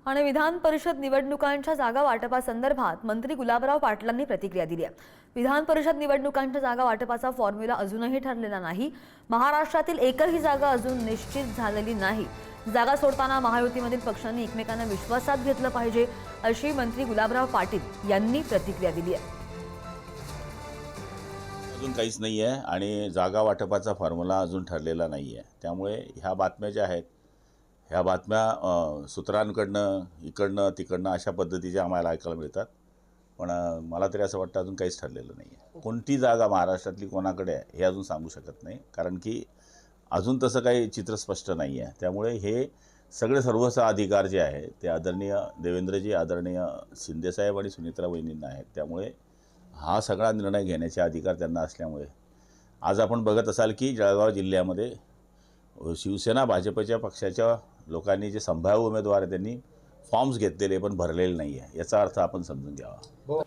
आणि विधान परिषद निवडणुकांच्या जागा वाटपासंदर्भात मंत्री गुलाबराव पाटलांनी प्रतिक्रिया दिली आहे। विधान परिषद निवडणुकांच्या जागा वाटपाचा फॉर्म्युला अजूनही ठरलेला नाही। महाराष्ट्रातील एकही जागा अजून निश्चित झालेली नाही। जागा सोडताना महायुतीमधील पक्षांनी एकमेकांना विश्वासात घेतलं पाहिजे, अशी मंत्री गुलाबराव पाटील यांनी प्रतिक्रिया दिली आहे। अजून काहीच नाही आहे आणि जागा वाटपाचा फॉर्म्युला अजून ठरलेला नाही आहे। त्यामुळे ह्या बातम्या ज्या आहेत, ह्या बातम्या सूत्रांकडनं इकडनं तिकडनं अशा पद्धतीच्या आम्हाला ऐकायला मिळतात। पण मला तरी असं वाटतं अजून काहीच ठरलेलं नाही आहे। कोणती जागा महाराष्ट्रातली कोणाकडे आहे हे अजून सांगू शकत नाही, कारण की अजून तसं काही चित्र स्पष्ट नाही आहे। त्यामुळे हे सगळे सर्वस्व अधिकार जे आहे ते आदरणीय देवेंद्रजी, आदरणीय शिंदेसाहेब आणि सुनेत्रा वहिनींना आहेत। त्यामुळे हा सगळा निर्णय घेण्याचे अधिकार त्यांना असल्यामुळे आज आपण बघत असाल की जळगाव जिल्ह्यामध्ये शिवसेना भाजपच्या पक्षाच्या लोकांनी जे संभाव्य उमेदवार आहेत त्यांनी फॉर्म्स घेतलेले पण भरलेले नाही आहे। याचा अर्थ आपण समजून घ्यावा।